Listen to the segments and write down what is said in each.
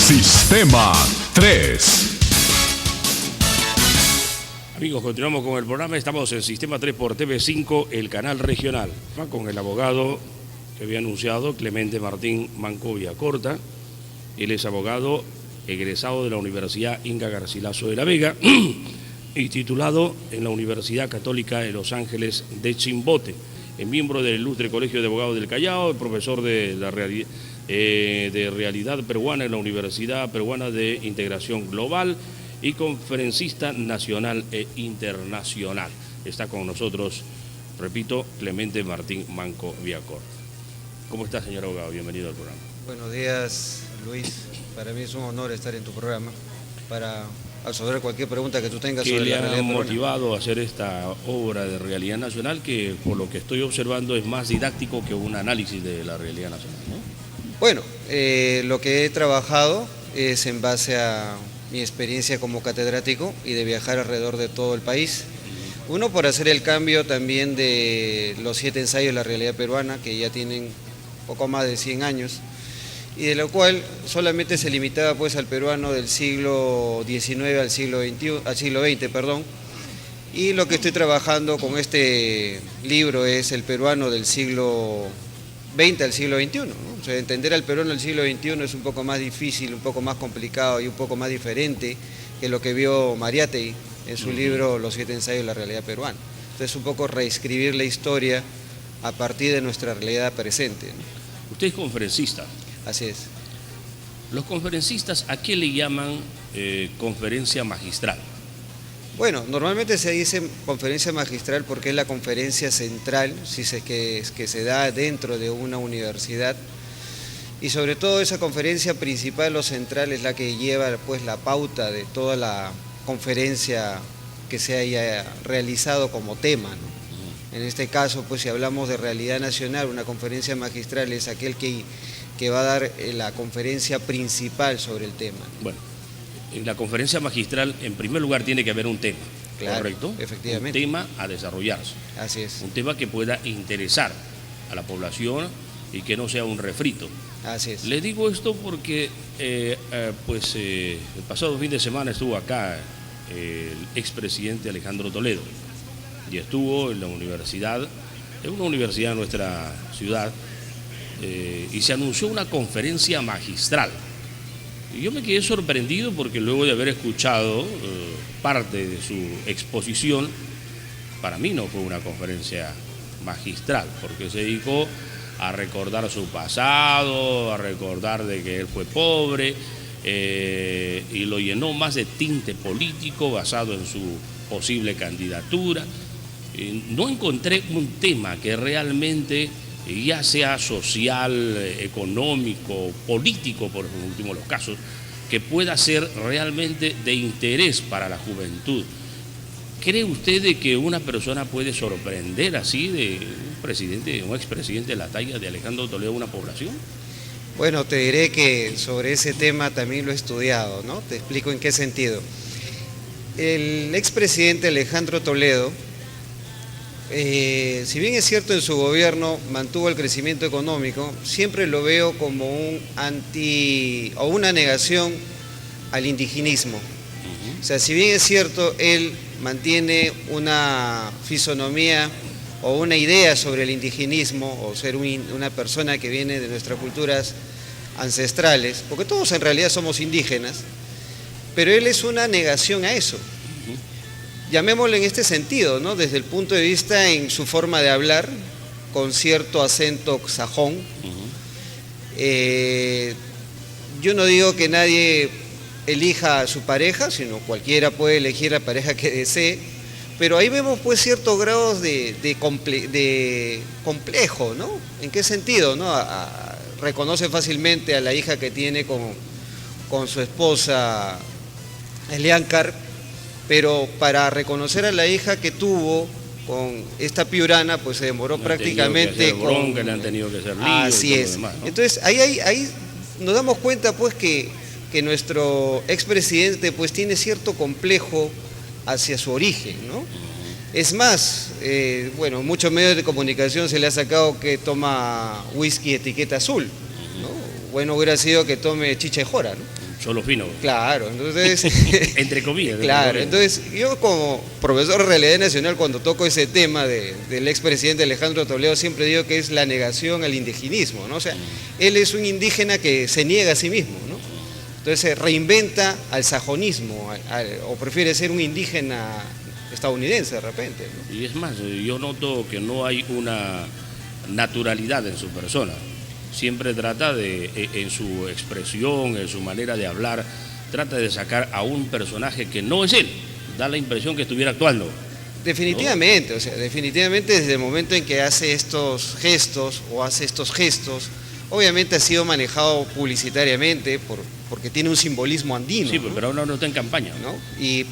Sistema 3. Amigos, continuamos con el programa. Estamos en Sistema 3 por TV5, el canal regional, con el abogado que había anunciado, Clemente Martín Manco Villacorta. Él es abogado egresado de la Universidad Inca Garcilaso de la Vega y titulado en la Universidad Católica de Los Ángeles de Chimbote. Es miembro del Ilustre Colegio de Abogados del Callao, profesor de Realidad Peruana en la Universidad Peruana de Integración Global y conferencista nacional e internacional. Está con nosotros, repito, Clemente Martín Manco Villacorta. ¿Cómo está, señor abogado? Bienvenido al programa. Buenos días, Luis. Para mí es un honor estar en tu programa para absorber cualquier pregunta que tú tengas sobre la realidad peruana. ¿Qué le ha motivado a hacer esta obra de realidad nacional que, por lo que estoy observando, es más didáctico que un análisis de la realidad nacional, ¿no? Bueno, lo que he trabajado es en base a mi experiencia como catedrático y de viajar alrededor de todo el país. Uno, por hacer el cambio también de los 7 ensayos de la realidad peruana, que ya tienen poco más de 100 años, y de lo cual solamente se limitaba pues al peruano del siglo XIX al siglo XX, perdón. Y lo que estoy trabajando con este libro es el peruano del siglo XX al siglo XXI, ¿no? O sea, entender al peruano del siglo XXI es un poco más difícil, un poco más complicado y un poco más diferente que lo que vio Mariátegui en su libro Los 7 ensayos de la realidad peruana. Entonces, un poco reescribir la historia a partir de nuestra realidad presente, ¿no? Usted es conferencista. Así es. ¿Los conferencistas a qué le llaman conferencia magistral? Bueno, normalmente se dice conferencia magistral porque es la conferencia central, que se da dentro de una universidad, y sobre todo esa conferencia principal o central es la que lleva pues la pauta de toda la conferencia que se haya realizado como tema, ¿no? En este caso, pues si hablamos de realidad nacional, una conferencia magistral es aquel que va a dar la conferencia principal sobre el tema. Bueno, en la conferencia magistral, en primer lugar, tiene que haber un tema, claro, ¿correcto? Efectivamente. Un tema a desarrollarse. Así es. Un tema que pueda interesar a la población y que no sea un refrito. Así es. Les digo esto porque el pasado fin de semana estuvo acá el expresidente Alejandro Toledo y estuvo en la universidad, en una universidad de nuestra ciudad, y se anunció una conferencia magistral. Y yo me quedé sorprendido porque luego de haber escuchado parte de su exposición, para mí no fue una conferencia magistral, porque se dedicó a recordar su pasado, a recordar de que él fue pobre, y lo llenó más de tinte político basado en su posible candidatura. No encontré un tema que realmente, ya sea social, económico, político, por último los casos, que pueda ser realmente de interés para la juventud. ¿Cree usted de que una persona puede sorprender así de un expresidente de la talla de Alejandro Toledo a una población? Bueno, te diré que sobre ese tema también lo he estudiado, ¿no? Te explico en qué sentido. El expresidente Alejandro Toledo, si bien es cierto en su gobierno mantuvo el crecimiento económico, siempre lo veo como una negación al indigenismo. O sea, si bien es cierto, él mantiene una fisonomía o una idea sobre el indigenismo o ser una persona que viene de nuestras culturas ancestrales, porque todos en realidad somos indígenas, pero él es una negación a eso. Llamémoslo en este sentido, ¿no? Desde el punto de vista en su forma de hablar, con cierto acento sajón. Yo no digo que nadie elija a su pareja, sino cualquiera puede elegir la pareja que desee, pero ahí vemos pues ciertos grados de complejo, ¿no? ¿En qué sentido, no? Reconoce fácilmente a la hija que tiene con su esposa Elian Carp, pero para reconocer a la hija que tuvo con esta piurana, pues se demoró prácticamente bronca, le han tenido que hacer lío. Así es. Demás, ¿no? Entonces, ahí nos damos cuenta pues que nuestro expresidente pues tiene cierto complejo hacia su origen, ¿no? Es más, bueno, muchos medios de comunicación se le ha sacado que toma whisky etiqueta azul, ¿no? Bueno hubiera sido que tome chicha de jora, ¿no? solo fino. Claro, entonces... Entre comillas. Claro, entonces yo como profesor de Realidad Nacional, cuando toco ese tema del expresidente Alejandro Toledo, siempre digo que es la negación al indigenismo, ¿no? O sea, él es un indígena que se niega a sí mismo, ¿no? Entonces se reinventa al sajonismo, o prefiere ser un indígena estadounidense de repente, ¿no? Y es más, yo noto que no hay una naturalidad en su persona. Siempre trata de, en su expresión, en su manera de hablar, trata de sacar a un personaje que no es él. Da la impresión que estuviera actuando. Definitivamente, ¿no? O sea, definitivamente desde el momento en que hace estos gestos obviamente ha sido manejado publicitariamente porque tiene un simbolismo andino. Sí, ¿no? Pero ahora no está en campaña, ¿no?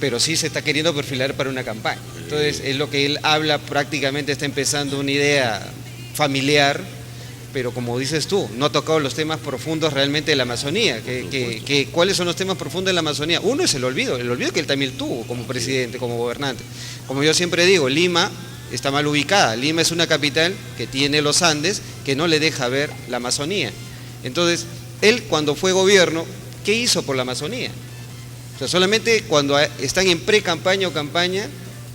Pero sí se está queriendo perfilar para una campaña. Entonces es lo que él habla, prácticamente está empezando una idea familiar, pero como dices tú, no ha tocado los temas profundos realmente de la Amazonía. ¿Cuáles son los temas profundos de la Amazonía? Uno es el olvido que él también tuvo como presidente, como gobernante. Como yo siempre digo, Lima está mal ubicada. Lima es una capital que tiene los Andes, que no le deja ver la Amazonía. Entonces, él cuando fue gobierno, ¿qué hizo por la Amazonía? O sea, solamente cuando están en pre-campaña o campaña,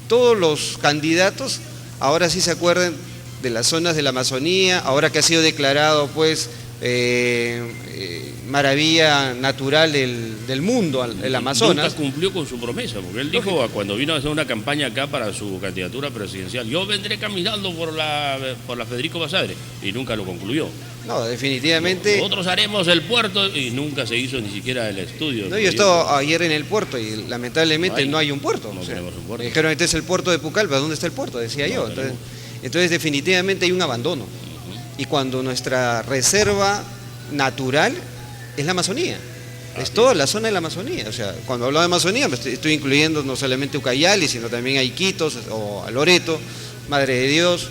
todos los candidatos ahora sí se acuerdan de las zonas de la Amazonía, ahora que ha sido declarado pues maravilla natural del mundo, el Amazonas. Nunca cumplió con su promesa, porque él dijo cuando vino a hacer una campaña acá para su candidatura presidencial, yo vendré caminando por la Federico Basadre, y nunca lo concluyó. No, definitivamente. Nosotros haremos el puerto, y nunca se hizo ni siquiera el estudio. No, yo estaba ayer en el puerto y lamentablemente no hay un puerto. No tenemos un puerto. Me dijeron, este es el puerto de Pucallpa, ¿dónde está el puerto? Decía yo. Entonces definitivamente hay un abandono. Y cuando nuestra reserva natural es la Amazonía, es toda la zona de la Amazonía. O sea, cuando hablo de Amazonía estoy incluyendo no solamente Ucayali, sino también a Iquitos o a Loreto, Madre de Dios,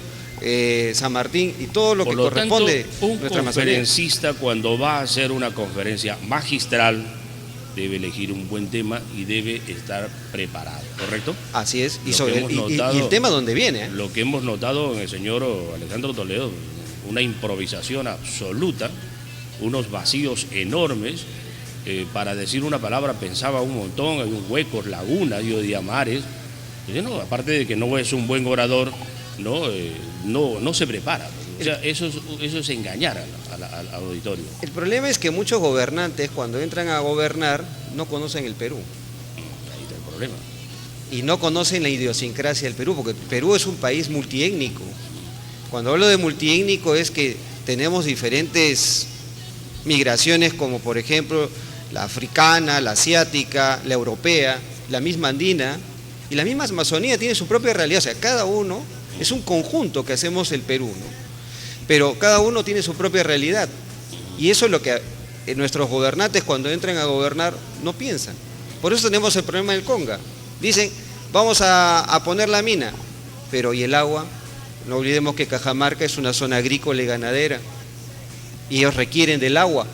San Martín y todo lo que corresponde a nuestra Amazonía. Un conferencista cuando va a hacer una conferencia magistral debe elegir un buen tema y debe estar preparado, ¿correcto? Así es, y el tema donde viene. Lo que hemos notado en el señor Alejandro Toledo, una improvisación absoluta, unos vacíos enormes, para decir una palabra pensaba un montón, hay un huecos, lagunas, yo diría mares. No, aparte de que no es un buen orador, no se prepara. O sea, eso es engañar al auditorio. El problema es que muchos gobernantes cuando entran a gobernar no conocen el Perú. Ahí está el problema. Y no conocen la idiosincrasia del Perú, porque Perú es un país multiétnico. Cuando hablo de multiétnico es que tenemos diferentes migraciones como por ejemplo la africana, la asiática, la europea, la misma andina, y la misma Amazonía tiene su propia realidad. O sea, cada uno es un conjunto que hacemos el Perú, ¿no? Pero cada uno tiene su propia realidad. Y eso es lo que nuestros gobernantes cuando entran a gobernar no piensan. Por eso tenemos el problema del Conga. Dicen, vamos a poner la mina, pero ¿y el agua? No olvidemos que Cajamarca es una zona agrícola y ganadera. Y ellos requieren del agua.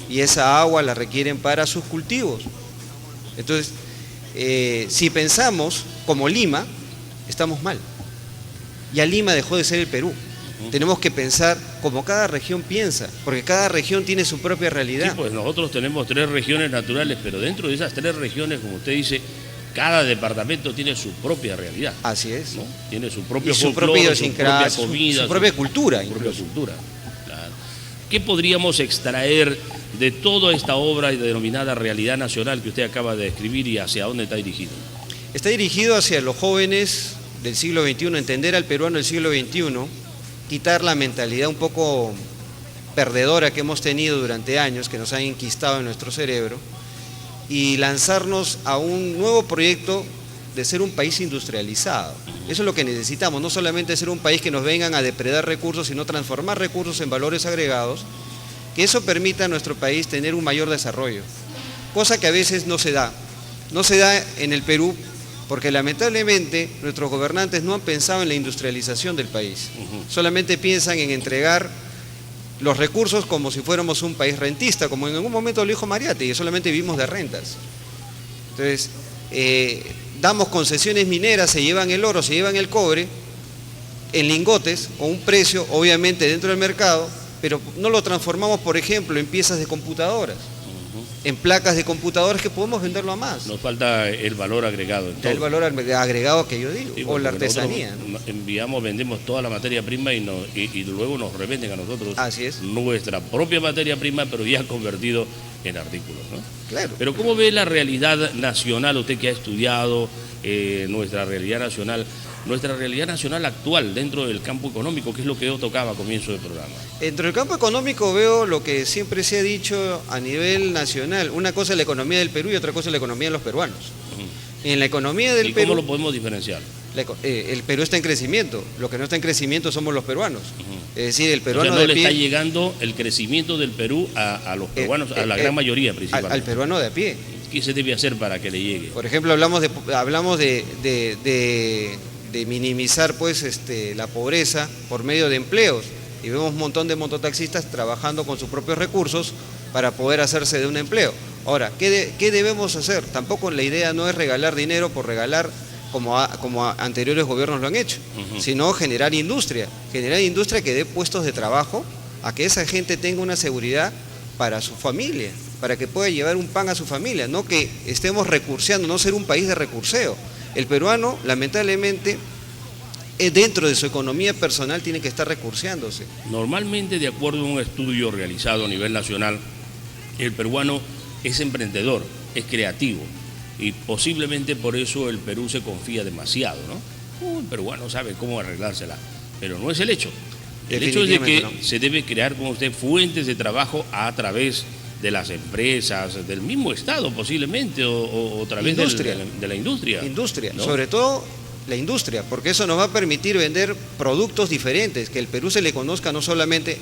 Y esa agua la requieren para sus cultivos. Entonces, si pensamos como Lima, estamos mal. Ya Lima dejó de ser el Perú. Tenemos que pensar como cada región piensa, porque cada región tiene su propia realidad. Sí, pues nosotros tenemos 3 regiones naturales, pero dentro de esas 3 regiones, como usted dice, cada departamento tiene su propia realidad. Así es. ¿No? Tiene su propio folclore, su propia comida, su propia cultura. Su propia cultura. Claro. ¿Qué podríamos extraer de toda esta obra denominada Realidad Nacional que usted acaba de escribir y hacia dónde está dirigido? Está dirigido hacia los jóvenes del siglo XXI, entender al peruano del siglo XXI, quitar la mentalidad un poco perdedora que hemos tenido durante años, que nos han enquistado en nuestro cerebro, y lanzarnos a un nuevo proyecto de ser un país industrializado. Eso es lo que necesitamos, no solamente ser un país que nos vengan a depredar recursos, sino transformar recursos en valores agregados, que eso permita a nuestro país tener un mayor desarrollo, cosa que a veces no se da en el Perú, porque lamentablemente nuestros gobernantes no han pensado en la industrialización del país, solamente piensan en entregar los recursos como si fuéramos un país rentista, como en algún momento lo dijo Mariate, y solamente vivimos de rentas. Entonces, damos concesiones mineras, se llevan el oro, se llevan el cobre, en lingotes, con un precio obviamente dentro del mercado, pero no lo transformamos, por ejemplo, en piezas de computadoras. en placas de computadores que podemos venderlo a más. Nos falta el valor agregado en todo. El valor agregado que yo digo, Sí, o la porque artesanía, nosotros ¿no? enviamos, vendemos toda la materia prima y luego nos revenden a nosotros Así es. nuestra propia materia prima, pero ya convertido en artículos, ¿no? Claro. Pero ¿cómo ve la realidad nacional, usted que ha estudiado nuestra realidad nacional actual dentro del campo económico, que es lo que yo tocaba a comienzo del programa? Dentro del campo económico veo lo que siempre se ha dicho a nivel nacional. Una cosa es la economía del Perú y otra cosa es la economía de los peruanos. En la economía del ¿Y Perú, cómo lo podemos diferenciar? el Perú está en crecimiento. Lo que no está en crecimiento somos los peruanos. Es decir, el O peruano sea, no de le pie, está llegando el crecimiento del Perú a los peruanos, a la gran mayoría principalmente. al peruano de a pie. ¿Qué se debe hacer para que le llegue? Por ejemplo, hablamos de minimizar pues la pobreza por medio de empleos, y vemos un montón de mototaxistas trabajando con sus propios recursos para poder hacerse de un empleo. Ahora, ¿qué debemos hacer? Tampoco la idea no es regalar dinero por regalar como anteriores gobiernos lo han hecho, sino generar industria que dé puestos de trabajo a que esa gente tenga una seguridad para su familia, para que pueda llevar un pan a su familia, no que estemos recurseando, no ser un país de recurseo. El peruano, lamentablemente, dentro de su economía personal tiene que estar recurseándose. Normalmente, de acuerdo a un estudio realizado a nivel nacional, el peruano es emprendedor, es creativo, y posiblemente por eso el Perú se confía demasiado, ¿no? El peruano sabe cómo arreglársela, pero no es el hecho. El hecho es de que se debe crear, como usted, fuentes de trabajo a través de las empresas, del mismo Estado posiblemente, o a través de la industria. Industria, ¿no? Sobre todo la industria, porque eso nos va a permitir vender productos diferentes, que el Perú se le conozca no solamente.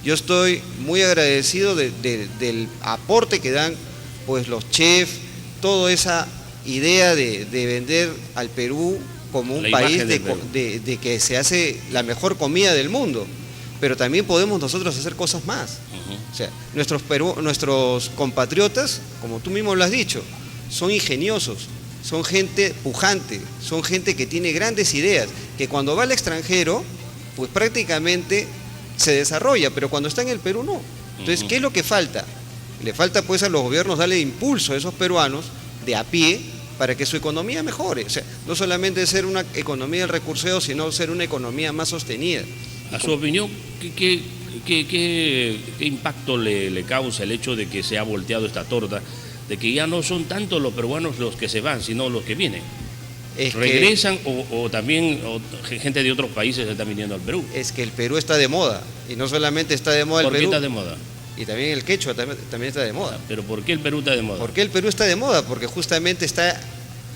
Yo estoy muy agradecido del aporte que dan pues los chefs, toda esa idea de vender al Perú como un país de que se hace la mejor comida del mundo, pero también podemos nosotros hacer cosas más. O sea, nuestros compatriotas, como tú mismo lo has dicho, son ingeniosos, son gente pujante, son gente que tiene grandes ideas, que cuando va al extranjero, pues prácticamente se desarrolla, pero cuando está en el Perú no. Entonces, ¿qué es lo que falta? Le falta pues a los gobiernos darle impulso a esos peruanos de a pie para que su economía mejore. O sea, no solamente ser una economía del recurseo, sino ser una economía más sostenida. A su opinión, ¿qué impacto le causa el hecho de que se ha volteado esta torta, de que ya no son tanto los peruanos los que se van, sino los que vienen? ¿Regresan o también gente de otros países está viniendo al Perú? Es que el Perú está de moda, y no solamente está de moda el Perú. ¿Por qué está de moda? Y también el quechua también está de moda. ¿Pero por qué el Perú está de moda? ¿Por qué el Perú está de moda? Porque justamente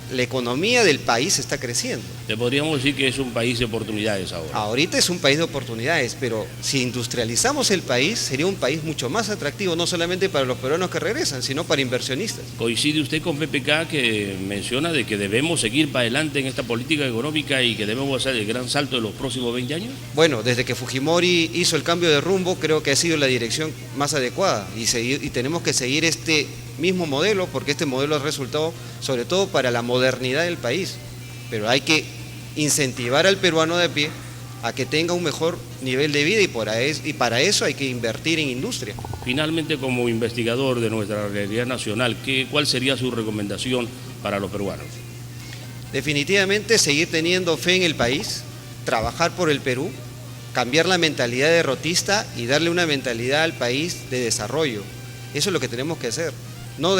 la economía del país está creciendo. Te podríamos decir que es un país de oportunidades ahora. Ahorita es un país de oportunidades, pero si industrializamos el país, sería un país mucho más atractivo, no solamente para los peruanos que regresan, sino para inversionistas. ¿Coincide usted con PPK que menciona de que debemos seguir para adelante en esta política económica y que debemos hacer el gran salto de los próximos 20 años? Bueno, desde que Fujimori hizo el cambio de rumbo, creo que ha sido la dirección más adecuada, y tenemos que seguir este mismo modelo, porque este modelo ha resultado sobre todo para la modernidad del país, pero hay que incentivar al peruano de a pie a que tenga un mejor nivel de vida, y para eso hay que invertir en industria. Finalmente, como investigador de nuestra realidad nacional, ¿cuál sería su recomendación para los peruanos? Definitivamente seguir teniendo fe en el país, trabajar por el Perú, cambiar la mentalidad derrotista y darle una mentalidad al país de desarrollo. Eso es lo que tenemos que hacer. No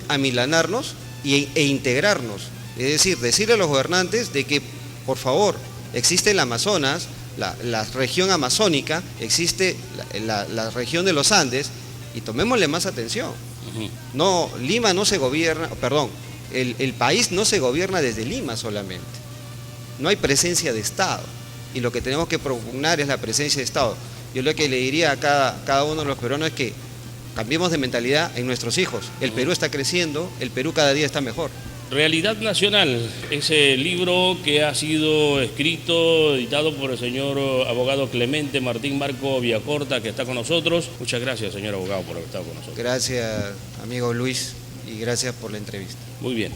amilanarnos e integrarnos. Es decir, decirle a los gobernantes de que, por favor, existe el Amazonas, la región amazónica, existe la región de los Andes, y tomémosle más atención. No, Lima no se gobierna, perdón, el país no se gobierna desde Lima solamente. No hay presencia de Estado, y lo que tenemos que propugnar es la presencia de Estado. Yo lo que le diría a cada uno de los peruanos es que cambiemos de mentalidad en nuestros hijos. El Perú está creciendo, el Perú cada día está mejor. Realidad Nacional, ese libro que ha sido escrito, editado por el señor abogado Clemente Martín Marco Villacorta, que está con nosotros. Muchas gracias, señor abogado, por haber estado con nosotros. Gracias, amigo Luis, y gracias por la entrevista. Muy bien.